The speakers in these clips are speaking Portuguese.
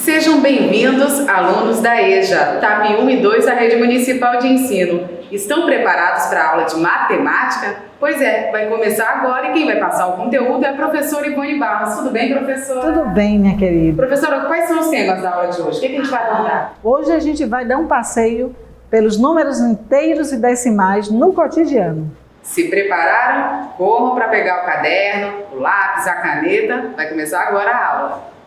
Sejam bem-vindos, alunos da EJA, TAP 1 e 2 da Rede Municipal de Ensino. Estão preparados para a aula de matemática? Pois é, vai começar agora e quem vai passar o conteúdo é a professora Ivone Barros. Tudo bem, professora? Tudo bem, minha querida. Professora, quais são os temas da aula de hoje? O que a gente vai abordar? Hoje a gente vai dar um passeio pelos números inteiros e decimais no cotidiano. Se prepararam? Corram para pegar o caderno, o lápis, a caneta. Vai começar agora a aula.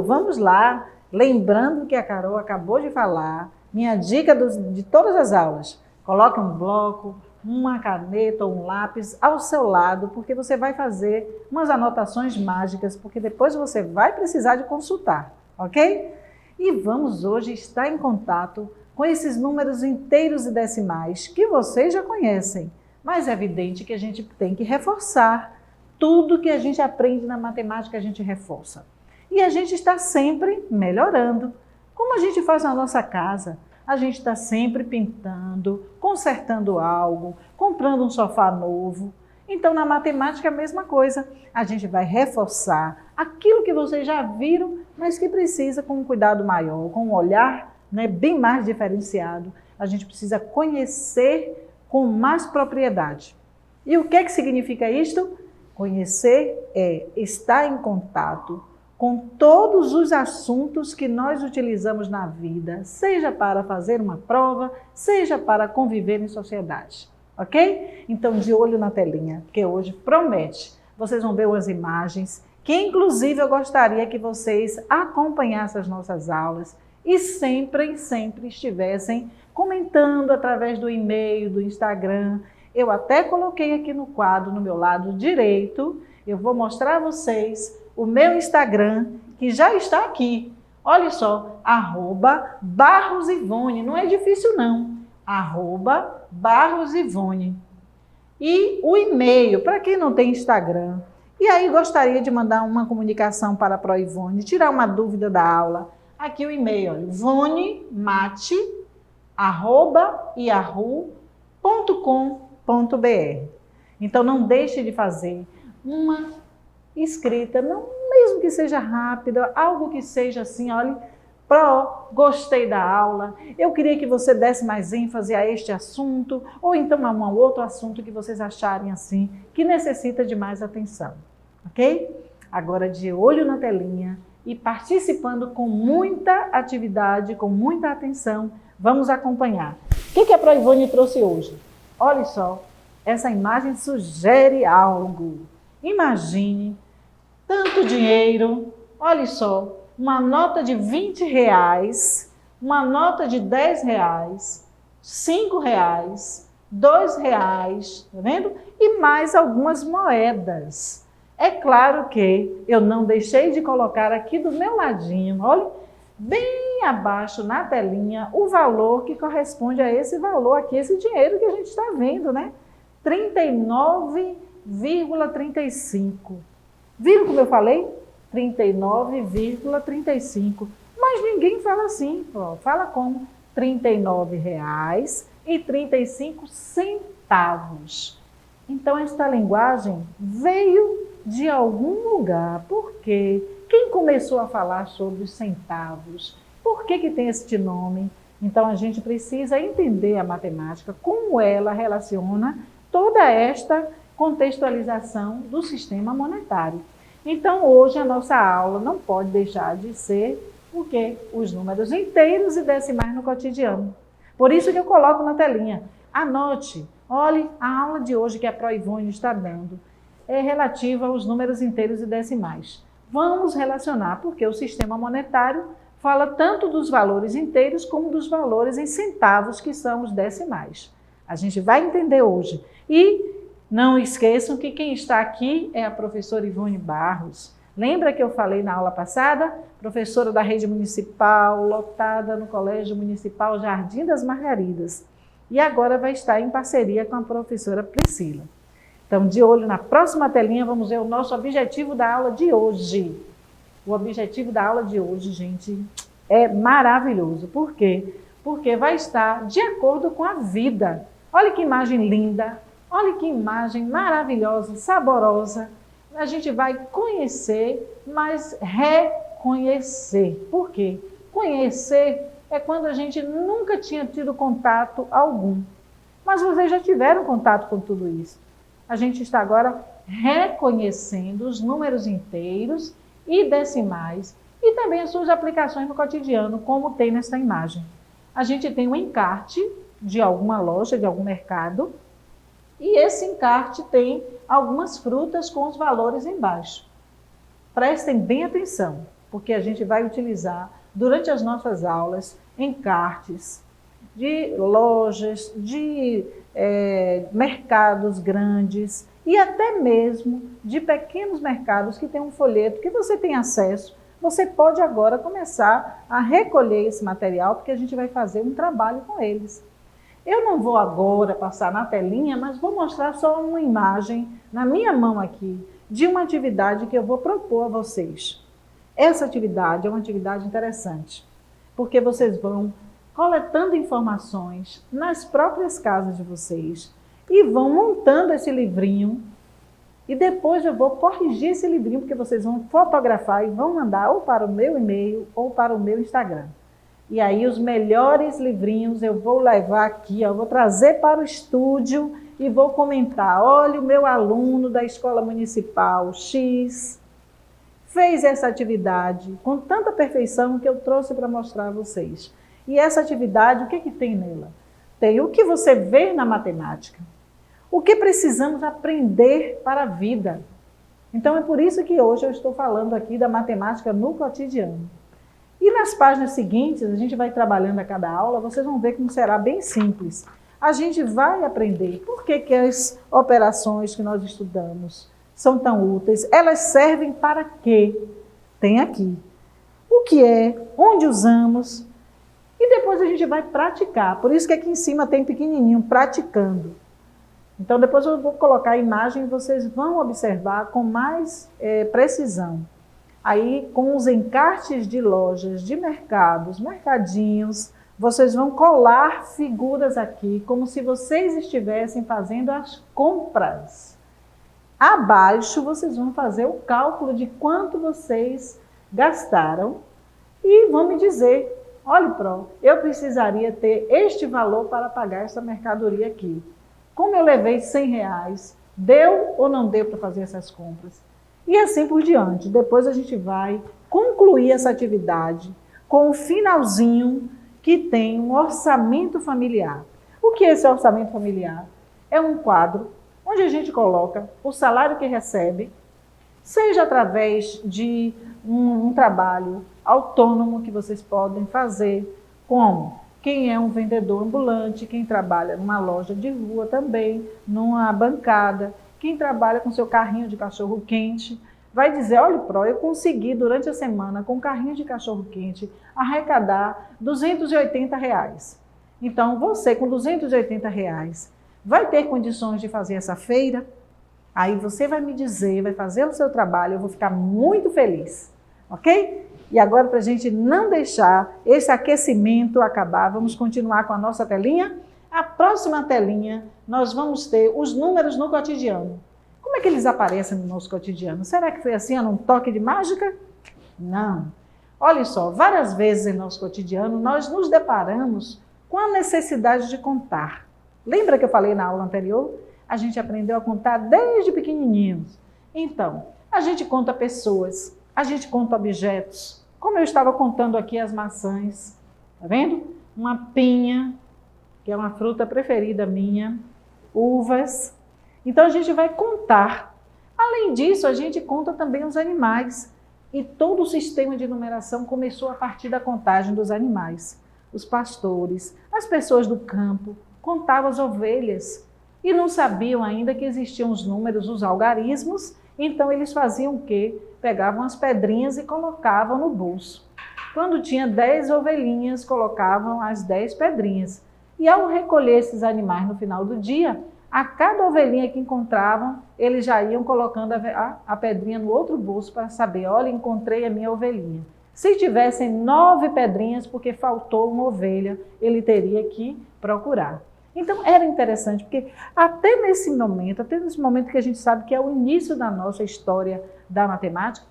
Vamos lá. Lembrando que a Carol acabou de falar, minha dica de todas as aulas. Coloque um bloco, uma caneta ou um lápis ao seu lado, porque você vai fazer umas anotações mágicas, porque depois você vai precisar de consultar, ok? E vamos hoje estar em contato com esses números inteiros e decimais que vocês já conhecem, mas é evidente que a gente tem que reforçar. Tudo que a gente aprende na matemática a gente reforça. E a gente está sempre melhorando. Como a gente faz na nossa casa? A gente está sempre pintando, consertando algo, comprando um sofá novo. Então, na matemática, a mesma coisa. A gente vai reforçar aquilo que vocês já viram, mas que precisa com um cuidado maior, com um olhar bem mais diferenciado. A gente precisa conhecer com mais propriedade. E o que é que significa isto? Conhecer é estar em contato com todos os assuntos que nós utilizamos na vida, seja para fazer uma prova, seja para conviver em sociedade, ok? Então, de olho na telinha, porque hoje promete. Vocês vão ver umas imagens que, inclusive, eu gostaria que vocês acompanhassem as nossas aulas e sempre estivessem comentando através do e-mail, do Instagram. Eu até coloquei aqui no quadro, no meu lado direito, eu vou mostrar a vocês o meu Instagram, que já está aqui. Olha só, @BarrosIvone. Não é difícil não. @BarrosIvone. E o e-mail, para quem não tem Instagram, e aí gostaria de mandar uma comunicação para a ProIvone, tirar uma dúvida da aula. Aqui o e-mail, ivonemate@yahoo.com.br. Então não deixe de fazer uma escrita, não, mesmo que seja rápida, algo que seja assim, olha, gostei da aula, eu queria que você desse mais ênfase a este assunto, ou então a um outro assunto que vocês acharem assim, que necessita de mais atenção, ok? Agora de olho na telinha e participando com muita atividade, com muita atenção, vamos acompanhar. O que a ProIvone trouxe hoje? Olha só, essa imagem sugere algo. Imagine tanto dinheiro, olha só, uma nota de R$20, uma nota de R$10, R$5, R$2, tá vendo? E mais algumas moedas. É claro que eu não deixei de colocar aqui do meu ladinho, olha, bem abaixo na telinha, o valor que corresponde a esse valor aqui, esse dinheiro que a gente está vendo, né? 39,35. Viram como eu falei? 39,35. Mas ninguém fala assim, fala como? R$39,35. Então, esta linguagem veio de algum lugar. Por quê? Quem começou a falar sobre os centavos? Por que tem este nome? Então, a gente precisa entender a matemática, como ela relaciona toda esta contextualização do sistema monetário. Então, hoje a nossa aula não pode deixar de ser o quê? Os números inteiros e decimais no cotidiano. Por isso que eu coloco na telinha. Anote, olhe, a aula de hoje que a ProIvone está dando é relativa aos números inteiros e decimais. Vamos relacionar, porque o sistema monetário fala tanto dos valores inteiros como dos valores em centavos, que são os decimais. A gente vai entender hoje. E não esqueçam que quem está aqui é a professora Ivone Barros. Lembra que eu falei na aula passada? Professora da Rede Municipal, lotada no Colégio Municipal Jardim das Margaridas. E agora vai estar em parceria com a professora Priscila. Então, de olho na próxima telinha, vamos ver o nosso objetivo da aula de hoje. O objetivo da aula de hoje, gente, é maravilhoso. Por quê? Porque vai estar de acordo com a vida. Olha que imagem linda, olha que imagem maravilhosa, saborosa. A gente vai conhecer, mas conhecer. Por quê? Conhecer é quando a gente nunca tinha tido contato algum. Mas vocês já tiveram contato com tudo isso. A gente está agora reconhecendo os números inteiros e decimais e também as suas aplicações no cotidiano, como tem nessa imagem. A gente tem um encarte de alguma loja, de algum mercado, e esse encarte tem algumas frutas com os valores embaixo. Prestem bem atenção, porque a gente vai utilizar durante as nossas aulas encartes de lojas, de mercados grandes e até mesmo de pequenos mercados que tem um folheto que você tem acesso. Você pode agora começar a recolher esse material, porque a gente vai fazer um trabalho com eles. Eu não vou agora passar na telinha, mas vou mostrar só uma imagem na minha mão aqui de uma atividade que eu vou propor a vocês. Essa atividade é uma atividade interessante, porque vocês vão coletando informações nas próprias casas de vocês e vão montando esse livrinho. E depois eu vou corrigir esse livrinho, porque vocês vão fotografar e vão mandar ou para o meu e-mail ou para o meu Instagram. E aí os melhores livrinhos eu vou levar aqui, eu vou trazer para o estúdio e vou comentar. Olha, o meu aluno da Escola Municipal X fez essa atividade com tanta perfeição que eu trouxe para mostrar a vocês. E essa atividade, o que tem nela? Tem o que você vê na matemática. O que precisamos aprender para a vida. Então é por isso que hoje eu estou falando aqui da matemática no cotidiano. E nas páginas seguintes, a gente vai trabalhando a cada aula, vocês vão ver como será bem simples. A gente vai aprender por que as operações que nós estudamos são tão úteis, elas servem para quê? Tem aqui. O que é, onde usamos, e depois a gente vai praticar. Por isso que aqui em cima tem pequenininho, praticando. Então depois eu vou colocar a imagem e vocês vão observar com mais precisão. Aí com os encartes de lojas, de mercados, mercadinhos, vocês vão colar figuras aqui como se vocês estivessem fazendo as compras. Abaixo vocês vão fazer o cálculo de quanto vocês gastaram e vão me dizer, olha, Pro, eu precisaria ter este valor para pagar essa mercadoria aqui. Como eu levei R$100, deu ou não deu para fazer essas compras? E assim por diante. Depois a gente vai concluir essa atividade com o finalzinho que tem um orçamento familiar. O que é esse orçamento familiar? É um quadro onde a gente coloca o salário que recebe, seja através de um trabalho autônomo que vocês podem fazer, como quem é um vendedor ambulante, quem trabalha numa loja de rua também, numa bancada, quem trabalha com seu carrinho de cachorro-quente, vai dizer, olha, Pro, eu consegui durante a semana, com o carrinho de cachorro-quente, arrecadar R$280. Então, você com R$280 vai ter condições de fazer essa feira? Aí você vai me dizer, vai fazer o seu trabalho, eu vou ficar muito feliz, ok? E agora, para a gente não deixar esse aquecimento acabar, vamos continuar com a nossa telinha. A próxima telinha, nós vamos ter os números no cotidiano. Como é que eles aparecem no nosso cotidiano? Será que foi assim, num toque de mágica? Não. Olha só, várias vezes em nosso cotidiano, nós nos deparamos com a necessidade de contar. Lembra que eu falei na aula anterior? A gente aprendeu a contar desde pequenininhos. Então, a gente conta pessoas, a gente conta objetos. Como eu estava contando aqui as maçãs, tá vendo? Uma pinha, que é uma fruta preferida minha, uvas. Então a gente vai contar. Além disso, a gente conta também os animais. E todo o sistema de numeração começou a partir da contagem dos animais. Os pastores, as pessoas do campo, contavam as ovelhas. E não sabiam ainda que existiam os números, os algarismos. Então eles faziam o quê? Pegavam as pedrinhas e colocavam no bolso. Quando tinha 10 ovelhinhas, colocavam as 10 pedrinhas. E ao recolher esses animais no final do dia, a cada ovelhinha que encontravam, eles já iam colocando a pedrinha no outro bolso para saber, olha, encontrei a minha ovelhinha. Se tivessem 9 pedrinhas, porque faltou uma ovelha, ele teria que procurar. Então era interessante, porque até nesse momento que a gente sabe que é o início da nossa história da matemática,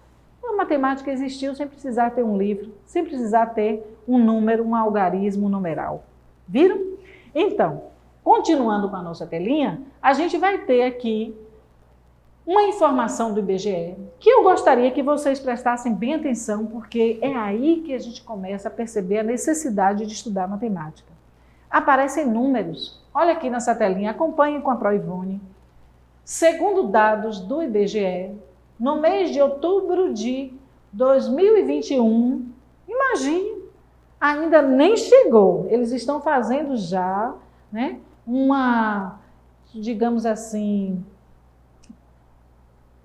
A matemática existiu sem precisar ter um livro, sem precisar ter um número, um algarismo, um numeral. Viram? Então, continuando com a nossa telinha, a gente vai ter aqui uma informação do IBGE que eu gostaria que vocês prestassem bem atenção, porque é aí que a gente começa a perceber a necessidade de estudar matemática. Aparecem números. Olha aqui nessa telinha, acompanhem com a Pro Ivone. Segundo dados do IBGE, no mês de outubro de 2021, imagine, ainda nem chegou. Eles estão fazendo já, né, digamos assim,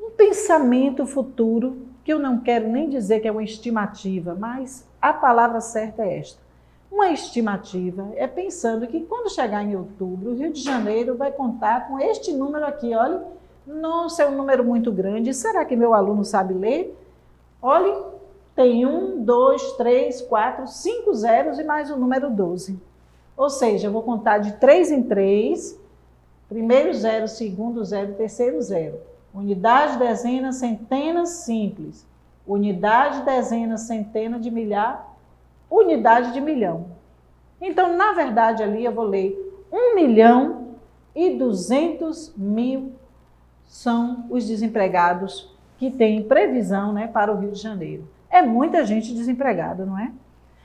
um pensamento futuro, que eu não quero nem dizer que é uma estimativa, mas a palavra certa é esta. Uma estimativa é pensando que quando chegar em outubro, o Rio de Janeiro vai contar com este número aqui, olha, nossa, é um número muito grande, será que meu aluno sabe ler? Olha, tem 1, 2, 3, 4, 5 zeros e mais o número 12. Ou seja, eu vou contar de 3 em 3, primeiro zero, segundo zero, terceiro zero. Unidade, dezena, centena, simples. Unidade, dezena, centena de milhar, unidade de milhão. Então, na verdade, ali eu vou ler 1.200.000 são os desempregados que têm previsão, né, para o Rio de Janeiro. É muita gente desempregada, não é?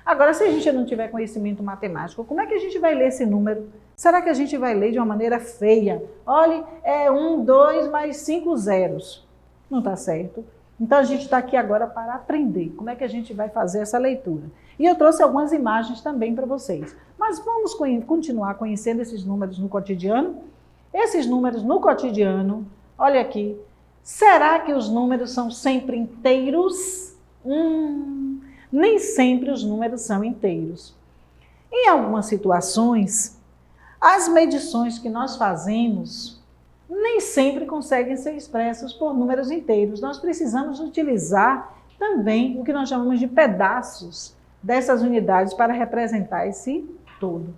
Agora, se a gente não tiver conhecimento matemático, como é que a gente vai ler esse número? Será que a gente vai ler de uma maneira feia? Olha, é 1, 2 mais 5 zeros. Não está certo. Então, a gente está aqui agora para aprender como é que a gente vai fazer essa leitura. E eu trouxe algumas imagens também para vocês. Mas vamos continuar conhecendo esses números no cotidiano? Esses números no cotidiano, olha aqui, será que os números são sempre inteiros? Nem sempre os números são inteiros. Em algumas situações, as medições que nós fazemos nem sempre conseguem ser expressas por números inteiros. Nós precisamos utilizar também o que nós chamamos de pedaços dessas unidades para representar esse todo.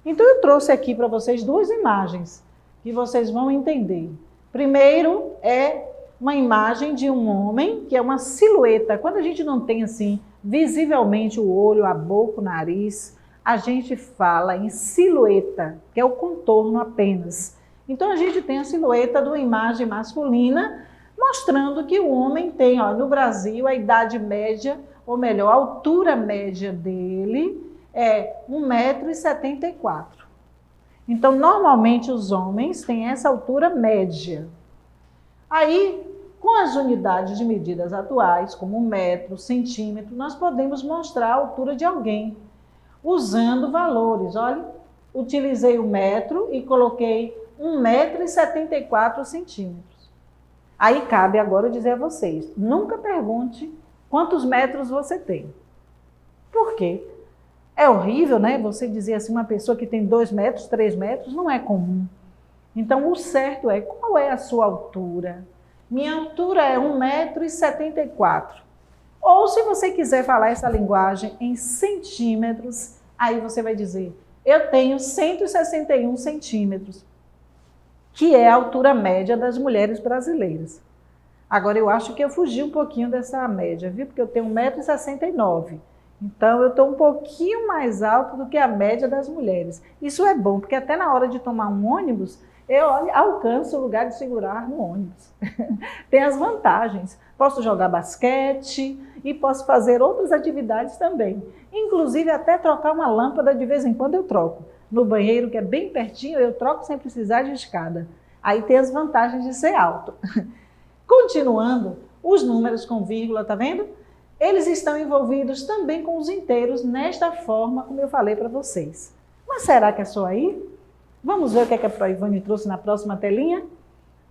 Então eu trouxe aqui para vocês duas imagens que vocês vão entender. Primeiro é uma imagem de um homem, que é uma silhueta. Quando a gente não tem assim visivelmente o olho, a boca, o nariz, a gente fala em silhueta, que é o contorno apenas. Então a gente tem a silhueta de uma imagem masculina, mostrando que o homem tem, ó, no Brasil, a idade média, ou melhor, a altura média dele é 1,74 m. Então, normalmente os homens têm essa altura média. Aí, com as unidades de medidas atuais, como metro, centímetro, nós podemos mostrar a altura de alguém, usando valores. Olha, utilizei o metro e coloquei 1,74 m. Aí cabe agora dizer a vocês, nunca pergunte quantos metros você tem. Por quê? É horrível, né? Você dizer assim, uma pessoa que tem 2 metros, 3 metros, não é comum. Então, o certo é, qual é a sua altura? Minha altura é 1,74 m. Ou, se você quiser falar essa linguagem em centímetros, aí você vai dizer, eu tenho 161 centímetros, que é a altura média das mulheres brasileiras. Agora, eu acho que eu fugi um pouquinho dessa média, viu? Porque eu tenho 1,69 m. Então, eu estou um pouquinho mais alto do que a média das mulheres. Isso é bom, porque até na hora de tomar um ônibus, eu alcanço o lugar de segurar no ônibus. Tem as vantagens. Posso jogar basquete e posso fazer outras atividades também. Inclusive, até trocar uma lâmpada, de vez em quando eu troco. No banheiro, que é bem pertinho, eu troco sem precisar de escada. Aí tem as vantagens de ser alto. Continuando, os números com vírgula, tá vendo? Eles estão envolvidos também com os inteiros, nesta forma, como eu falei para vocês. Mas será que é só aí? Vamos ver o que a Pro Ivone trouxe na próxima telinha?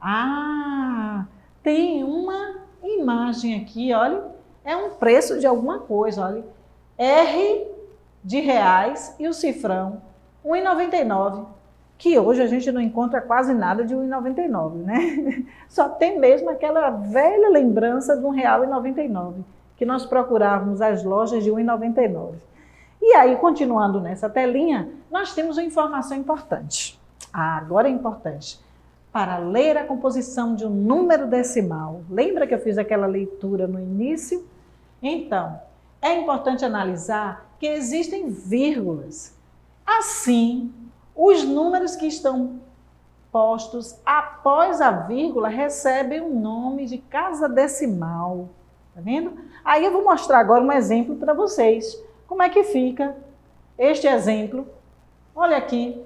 Ah, tem uma imagem aqui, olha. É um preço de alguma coisa, olha. R de reais e o cifrão, R$ 1,99. Que hoje a gente não encontra quase nada de R$ 1,99, né? Só tem mesmo aquela velha lembrança de R$ 1,99, que nós procurávamos as lojas de R$ 1,99. E aí, continuando nessa telinha, nós temos uma informação importante. Ah, agora é importante. para ler a composição de um número decimal. Lembra que eu fiz aquela leitura no início? Então, é importante analisar que existem vírgulas. Assim, os números que estão postos após a vírgula recebem o nome de casa decimal. Tá vendo? Aí eu vou mostrar agora um exemplo para vocês. Como é que fica este exemplo? Olha aqui,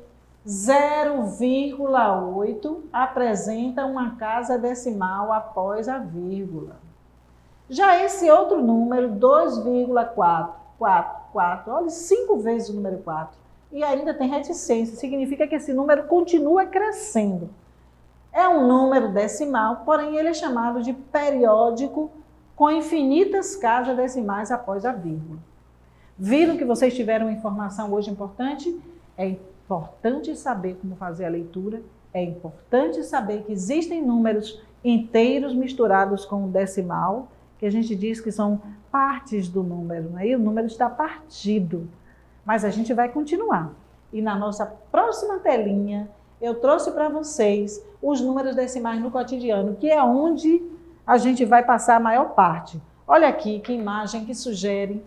0,8 apresenta uma casa decimal após a vírgula. Já esse outro número, 2,444, olha, 5 vezes o número 4. E ainda tem reticência, significa que esse número continua crescendo. É um número decimal, porém ele é chamado de periódico com infinitas casas decimais após a vírgula. Viram que vocês tiveram uma informação hoje importante? É importante saber como fazer a leitura, é importante saber que existem números inteiros misturados com o decimal, que a gente diz que são partes do número, né? E o número está partido. Mas a gente vai continuar. E na nossa próxima telinha, eu trouxe para vocês os números decimais no cotidiano, que é onde a gente vai passar a maior parte. Olha aqui que imagem que sugere.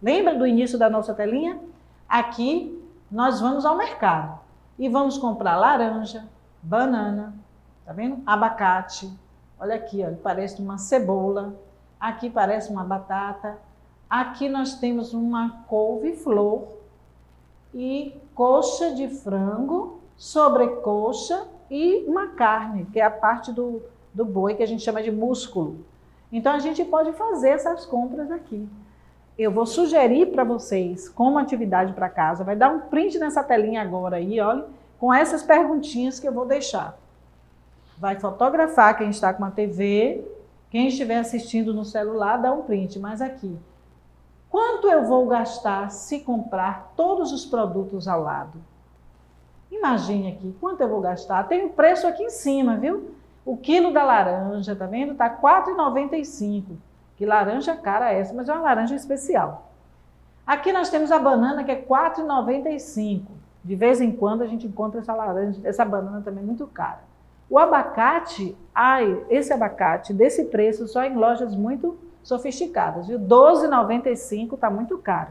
Lembra do início da nossa telinha? Aqui nós vamos ao mercado e vamos comprar laranja, banana, tá vendo? Abacate. Olha aqui, ó, parece uma cebola. Aqui parece uma batata. Aqui nós temos uma couve-flor e coxa de frango, sobrecoxa e uma carne, que é a parte do boi que a gente chama de músculo. Então a gente pode fazer essas compras aqui. Eu vou sugerir para vocês, como atividade para casa, vai dar um print nessa telinha agora aí, olha, com essas perguntinhas que eu vou deixar. Vai fotografar quem está com a TV, quem estiver assistindo no celular, dá um print, mas aqui. Quanto eu vou gastar se comprar todos os produtos ao lado? Imagine aqui, quanto eu vou gastar? Tem o preço aqui em cima, viu? O quilo da laranja, tá vendo? Tá R$ 4,95. Que laranja cara é essa, mas é uma laranja especial. Aqui nós temos a banana, que é R$ 4,95. De vez em quando a gente encontra essa laranja, essa banana também muito cara. O abacate, esse abacate desse preço só em lojas muito sofisticadas, viu? R$ 12,95 está muito caro.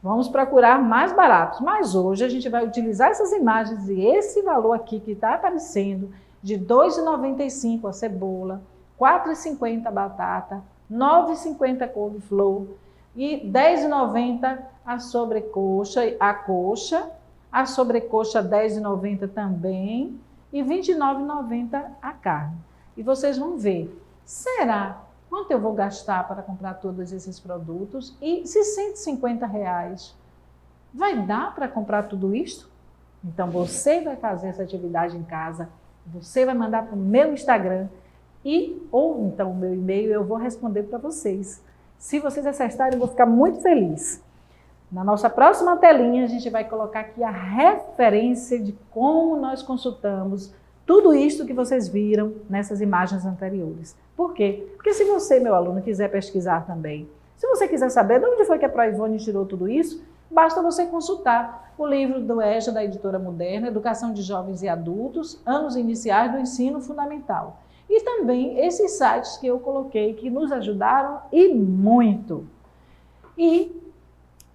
Vamos procurar mais baratos, mas hoje a gente vai utilizar essas imagens e esse valor aqui que está aparecendo de R$ 2,95 a cebola, R$ 4,50 a batata, R$ 9,50 a couve-flor e R$ 10,90 a sobrecoxa, a sobrecoxa R$ 10,90 também e R$ 29,90 a carne. E vocês vão ver, será quanto eu vou gastar para comprar todos esses produtos? E se R$ 150 vai dar para comprar tudo isso? Então você vai fazer essa atividade em casa, você vai mandar para o meu Instagram ou então o meu e-mail, eu vou responder para vocês. Se vocês acertarem, eu vou ficar muito feliz. Na nossa próxima telinha, a gente vai colocar aqui a referência de como nós consultamos tudo isso que vocês viram nessas imagens anteriores. Por quê? Porque se você, meu aluno, quiser pesquisar também, se você quiser saber de onde foi que a Proivone tirou tudo isso, basta você consultar o livro do EJA, da Editora Moderna, Educação de Jovens e Adultos, Anos Iniciais do Ensino Fundamental. E também esses sites que eu coloquei, que nos ajudaram e muito. E,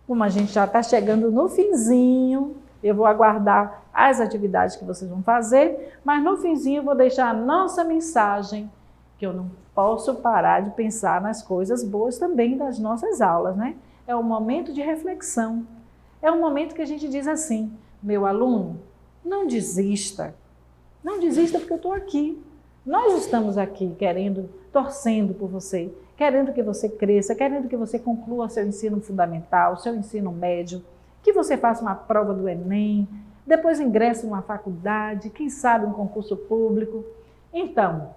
como a gente já está chegando no finzinho, eu vou aguardar as atividades que vocês vão fazer, mas no finzinho eu vou deixar a nossa mensagem, que eu não posso parar de pensar nas coisas boas também das nossas aulas, né? É um momento de reflexão. É um momento que a gente diz assim, meu aluno, não desista. Não desista porque eu estou aqui. Nós estamos aqui torcendo por você, querendo que você cresça, querendo que você conclua seu ensino fundamental, seu ensino médio, que você faça uma prova do Enem, depois ingresse em uma faculdade, quem sabe um concurso público. Então,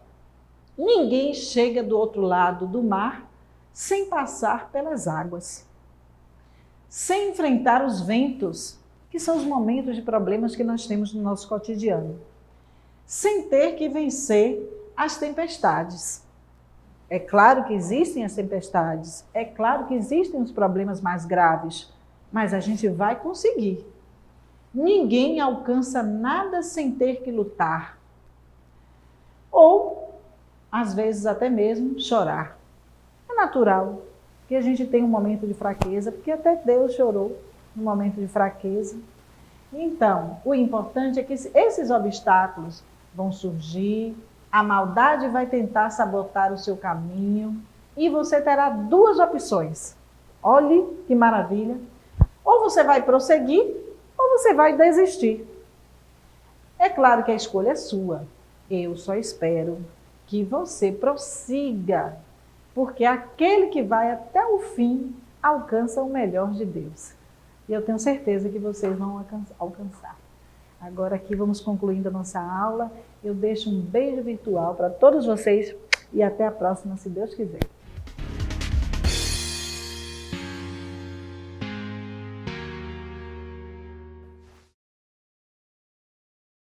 ninguém chega do outro lado do mar sem passar pelas águas, sem enfrentar os ventos, que são os momentos de problemas que nós temos no nosso cotidiano, sem ter que vencer as tempestades. É claro que existem as tempestades, é claro que existem os problemas mais graves, mas a gente vai conseguir. Ninguém alcança nada sem ter que lutar. ou, às vezes, até mesmo chorar. É natural que a gente tenha um momento de fraqueza, porque até Deus chorou no momento de fraqueza. Então, o importante é que esses obstáculos vão surgir, a maldade vai tentar sabotar o seu caminho e você terá duas opções. Olhe que maravilha! Ou você vai prosseguir ou você vai desistir. É claro que a escolha é sua. Eu só espero que você prossiga, porque aquele que vai até o fim alcança o melhor de Deus. E eu tenho certeza que vocês vão alcançar. Agora aqui vamos concluindo a nossa aula. Eu deixo um beijo virtual para todos vocês e até a próxima, se Deus quiser.